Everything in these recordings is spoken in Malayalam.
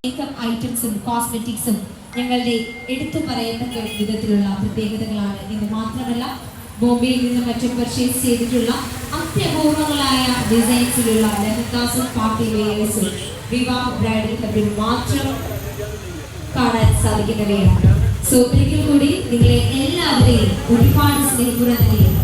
മേക്കപ്പ് ഐറ്റംസും കോസ്മെറ്റിക്സും ഞങ്ങളുടെ എടുത്തു പറയത്തക്ക വിധത്തിലുള്ള പ്രത്യേകതകളാണ്. ഇത് മാത്രമല്ല ബോംബെയിൽ നിന്ന് മറ്റും പർച്ചേസ് ചെയ്തിട്ടുള്ള അത്യപൂർവങ്ങളായ ഡിസൈൻസിലുള്ള ലെഹങ്കാസും പാർട്ടി വെയേഴ്സും വിവാഹ ബ്രൈഡൽ ക്ലബിൽ മാത്രം കാണാൻ സാധിക്കുന്നവയാണ്. സോ ഒരിക്കൽ കൂടി നിങ്ങളെ എല്ലാവരെയും ഒരുപാട് സ്നേഹപൂർവ്വം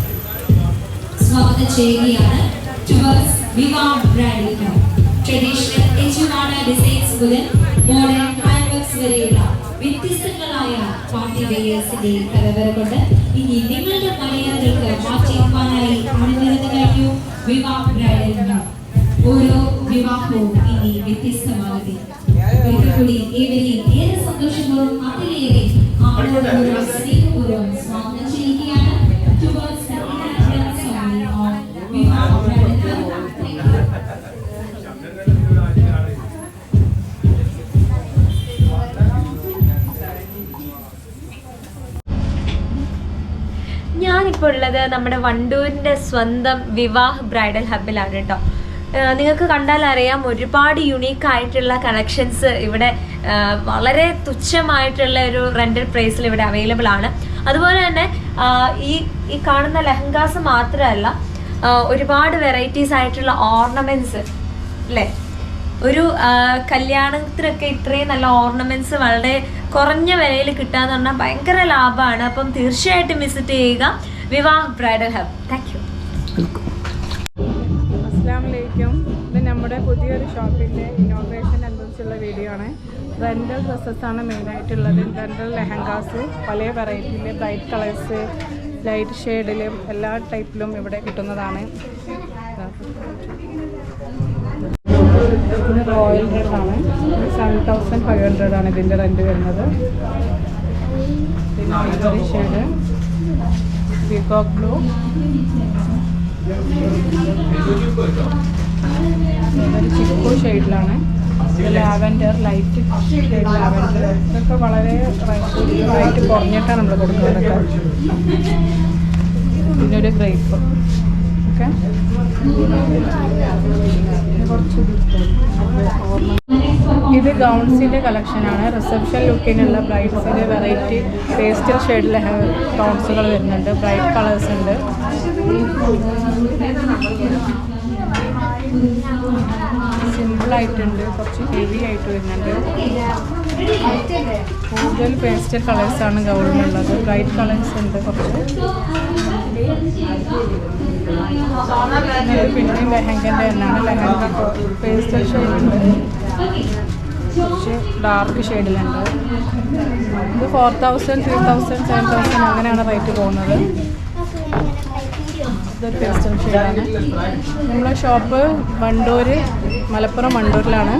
സ്വാഗതം ചെയ്യുകയാണ്. ടുവേഴ്സ് വിവാഹ ബ്രൈഡൽ ക്ലബ് ട്രഡീഷണൽ എജുവാന ഡിസൈൻസ് മുതൽ മോഡേൺ ഹാൻഡ്വർക്സ് വരെയുള്ള വ്യത്യസ്തങ്ങളായ പാർട്ടി വെയേഴ്സിന്റെ കലവറ കൊണ്ട് ഇനി നിങ്ങളുടെ മലയാളികൾക്ക് മാറ്റിയെടുക്കാനായി അണിനിരന്നു കഴിഞ്ഞു വിവാഹ ബ്രൈഡൽ ക്ലബ്. ഓരോ വിവാഹവും ഇനി വ്യത്യസ്തമാകട്ടെ. ഒരിക്കൽക്കൂടി ഏവരെയും ഏറെ സന്തോഷപൂർവ്വം അതിലേറെ ആനന്ദപൂർവ്വം സ്നേഹപൂർവ്വം സ്വാഗതം ചെയ്യുകയാണ്. Towards the inaugural ceremony of വിവാഹ ബ്രൈഡൽ ക്ലബ്. ഞാനിപ്പോൾ ഉള്ളത് നമ്മുടെ വണ്ടൂരിൻ്റെ സ്വന്തം വിവാഹ് ബ്രൈഡൽ ഹബിലാണ് കേട്ടോ. നിങ്ങൾക്ക് കണ്ടാൽ അറിയാം, ഒരുപാട് യുണീക്കായിട്ടുള്ള കളക്ഷൻസ് ഇവിടെ വളരെ തുച്ഛമായിട്ടുള്ള ഒരു റെൻ്റൽ പ്രൈസിൽ ഇവിടെ അവൈലബിൾ ആണ്. അതുപോലെ തന്നെ ഈ കാണുന്ന ലെഹങ്കാസ് മാത്രമല്ല, ഒരുപാട് വെറൈറ്റീസ് ആയിട്ടുള്ള ഓർണമെൻറ്റ്സ് അല്ലേ. ഒരു കല്യാണത്തിനൊക്കെ ഇത്രയും നല്ല ഓർണമെൻറ്റ്സ് വളരെ കുറഞ്ഞ വിലയിൽ കിട്ടുകയെന്ന് പറഞ്ഞാൽ ഭയങ്കര ലാഭമാണ്. അപ്പം തീർച്ചയായിട്ടും വിസിറ്റ് ചെയ്യുക Vivah bridal hub. Thank you. അസ്സലാമലൈക്കും. ഇത് നമ്മുടെ പുതിയൊരു ഷോപ്പിൻ്റെ ഇനോഗ്രേഷൻ അനുസരിച്ചുള്ള വീഡിയോ ആണ്. റെൻ്റൽ ഡ്രസ്സസ്സാണ് മെയിനായിട്ടുള്ളത്. റെൻ്റൽ ലെഹങ്കാസ് പല വെറൈറ്റിയിൽ, ബ്രൈറ്റ് കളേഴ്സ്, ലൈറ്റ് ഷെയ്ഡിലും എല്ലാ ടൈപ്പിലും ഇവിടെ കിട്ടുന്നതാണ്. ഇത് റോയൽ റെഡാണ്. 7500 ആണ് ഇതിൻ്റെ റെൻറ്റ് വരുന്നത്. പിന്നെ ഐവറി ഷെയ്ഡ്, പീകോക്ക് ബ്ലൂ, ഒരു ചിക്കു ഷെയ്ഡിലാണ്. Lavender, light shade lavender. ഇതൊക്കെ വളരെ റേറ്റ് കുറഞ്ഞിട്ടാണ് നമ്മൾ കൊടുക്കുന്നതൊക്കെ. പിന്നെ ഒരു ഗ്രേപ്പ് ഓക്കെ. ഇത് ഗൗൺസിൻ്റെ കളക്ഷനാണ്. റിസപ്ഷൻ ലുക്കിനുള്ള ബ്രൈഡ്സിൻ്റെ വെറൈറ്റി പേസ്റ്റൽ ഷെയ്ഡിൽ ഗൗൺസുകൾ വരുന്നുണ്ട്. ബ്രൈറ്റ് കളേഴ്സ് ഉണ്ട്. സിമ്പിളായിട്ടുണ്ട്, കുറച്ച് ഹെവി ആയിട്ട് വരുന്നുണ്ട്. കൂടുതൽ പേസ്റ്റൽ കളേഴ്സാണ് ഗൗണിനുള്ളത്. ബ്രൈറ്റ് കളേഴ്സ് ഉണ്ട് കുറച്ച്. പിന്നെ ലെഹങ്കൻ്റെ തന്നെയാണ്. ലെഹങ്ക പേസ്റ്റൽ ഷെയ്ഡുണ്ട്, കുറച്ച് ഡാർക്ക് ഷെയ്ഡിലുണ്ട്. ഇത് 4000, 3000, 7000 അങ്ങനെയാണ് റേറ്റ് പോകുന്നത്. ഇതൊരു പേസ്റ്റൽ ഷെയ്ഡാണ്. നമ്മളെ ഷോപ്പ് വണ്ടൂർ, മലപ്പുറം വണ്ടൂരിലാണ്.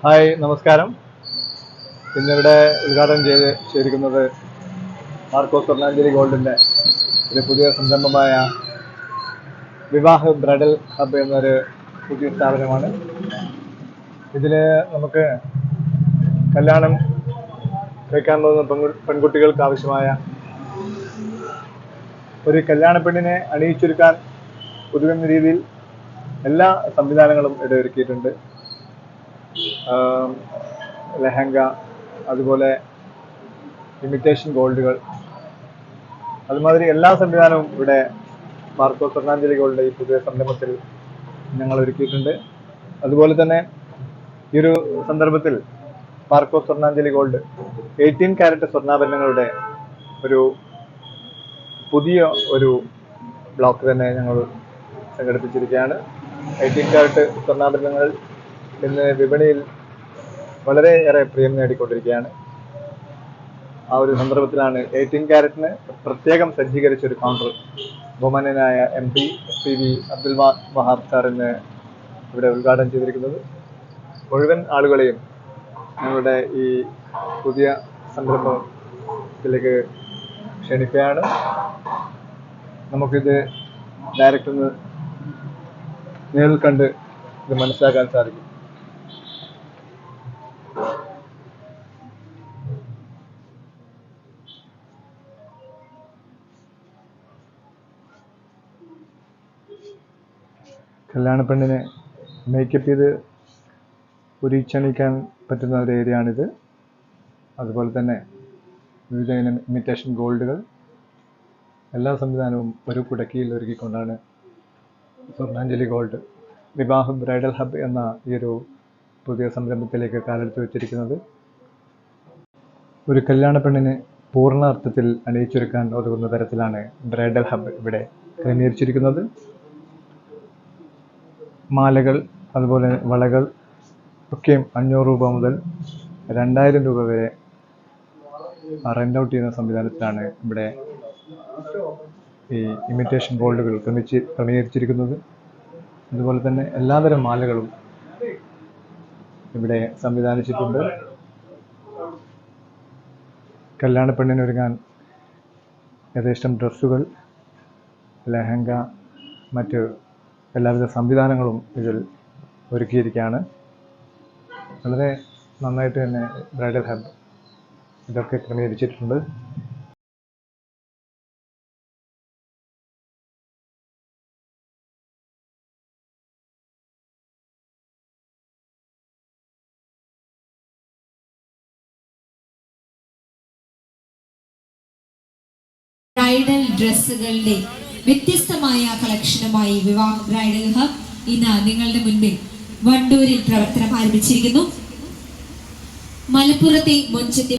ഹായ്, നമസ്കാരം. ഇന്നിവിടെ ഉദ്ഘാടനം ചെയ്തിരിക്കുന്നത് മാർക്കോസ് സ്വർണ്ണാഞ്ജലി ഗോൾഡിൻ്റെ ഒരു പുതിയ സംരംഭമായ വിവാഹ് ബ്രൈഡൽ ഹബ് എന്നൊരു പുതിയ സ്ഥാപനമാണ്. ഇതിൽ നമുക്ക് കല്യാണം കഴിക്കാൻ പോകുന്ന പെൺകുട്ടികൾക്ക് ആവശ്യമായ ഒരു കല്യാണ പെണ്ണിനെ അണിയിച്ചൊരുക്കാൻ ഉതകുന്ന രീതിയിൽ എല്ലാ സംവിധാനങ്ങളും ഇവിടെ ഒരുക്കിയിട്ടുണ്ട്. ലെഹങ്ക, അതുപോലെ ഇമിറ്റേഷൻ ഗോൾഡുകൾ, അതുമാതിരി എല്ലാ സംവിധാനവും ഇവിടെ മാർക്കോസ് സ്വർണ്ണാഞ്ജലി ഗോൾഡ് ഈ പുതിയ സംരംഭത്തിൽ ഞങ്ങൾ ഒരുക്കിയിട്ടുണ്ട്. അതുപോലെ തന്നെ ഈ ഒരു സന്ദർഭത്തിൽ മാർക്കോസ് സ്വർണ്ണാഞ്ജലി ഗോൾഡ് 18 കാരറ്റ് സ്വർണ്ണാഭരണങ്ങളുടെ ഒരു പുതിയ ഒരു ബ്ലോക്ക് തന്നെ ഞങ്ങൾ സംഘടിപ്പിച്ചിരിക്കുകയാണ്. 18 കാരറ്റ് സ്വർണ്ണാഭരണങ്ങൾ ഇന്ന് വിപണിയിൽ വളരെയേറെ പ്രിയം നേടിക്കൊണ്ടിരിക്കുകയാണ്. ആ ഒരു സന്ദർഭത്തിലാണ് 18 കാരറ്റിന് പ്രത്യേകം സജ്ജീകരിച്ചൊരു കൗണ്ടർ ബഹുമാന്യനായ MP PV അബ്ദുൽ വഹാബ് സാറിന് ഇവിടെ ഉദ്ഘാടനം ചെയ്തിരിക്കുന്നത്. മുഴുവൻ ആളുകളെയും ഞങ്ങളുടെ ഈ പുതിയ സംരംഭത്തിലേക്ക് ക്ഷണിക്കുകയാണ്. നമുക്കിത് ഡയറക്റ്റ് ഒന്ന് നേരിൽ കണ്ട് ഇത് മനസ്സിലാക്കാൻ സാധിക്കും. കല്യാണ പെണ്ണിനെ മേക്കപ്പ് ചെയ്ത് ഉരിച്ചണിക്കാൻ പറ്റുന്ന ഒരു ഏരിയയാണിത്. അതുപോലെ തന്നെ വിവിധ ഇനം ഇമിറ്റേഷൻ ഗോൾഡുകൾ, എല്ലാ സംവിധാനവും ഒരു കുടക്കീഴിൽ ഒരുക്കിക്കൊണ്ടാണ് സ്വർണ്ണാഞ്ജലി ഗോൾഡ് വിവാഹ ബ്രൈഡൽ ഹബ് എന്ന ഈ ഒരു പുതിയ സംരംഭത്തിലേക്ക് കാലെടുത്ത് വെച്ചിരിക്കുന്നത്. ഒരു കല്യാണ പെണ്ണിന് പൂർണ്ണ അർത്ഥത്തിൽ അണിയിച്ചൊരുക്കാൻ ഒതുങ്ങുന്ന തരത്തിലാണ് ബ്രൈഡൽ ഹബ് ഇവിടെ ക്രമീകരിച്ചിരിക്കുന്നത്. മാലകൾ, അതുപോലെ വളകൾ ഒക്കെയും 500 രൂപ മുതൽ 2000 രൂപ വരെ റെൻ്റ് ഔട്ട് ചെയ്യുന്ന സംവിധാനത്തിലാണ് ഇവിടെ ഈ ഇമിറ്റേഷൻ ഗോൾഡുകൾ ക്രമീകരിച്ചിരിക്കുന്നത്. അതുപോലെ തന്നെ എല്ലാതരം മാലകളും ഇവിടെ സംവിധാനിച്ചിട്ടുണ്ട്. കല്യാണ പെണ്ണിനൊരുങ്ങാൻ യഥേഷ്ടം ഡ്രസ്സുകൾ, ലെഹങ്ക, മറ്റ് എല്ലാവിധ സംവിധാനങ്ങളും ഇതിൽ ഒരുക്കിയിരിക്കുകയാണ്. വളരെ നന്നായിട്ട് തന്നെ ബ്രൈഡൽ ഹബ് ഇതൊക്കെ ക്രമീകരിച്ചിട്ടുണ്ട്. ബ്രൈഡൽ ഡ്രസ്സുകളുടെ വ്യത്യസ്തമായ കളക്ഷനുമായി വിവാഹ ബ്രൈഡൽ ഹബ് ഇന്ന് നിങ്ങളുടെ മുൻപിൽ വണ്ടൂരിൽ പ്രവർത്തനം ആരംഭിച്ചിരിക്കുന്നു. മലപ്പുറത്തെ മൊഞ്ചത്തെ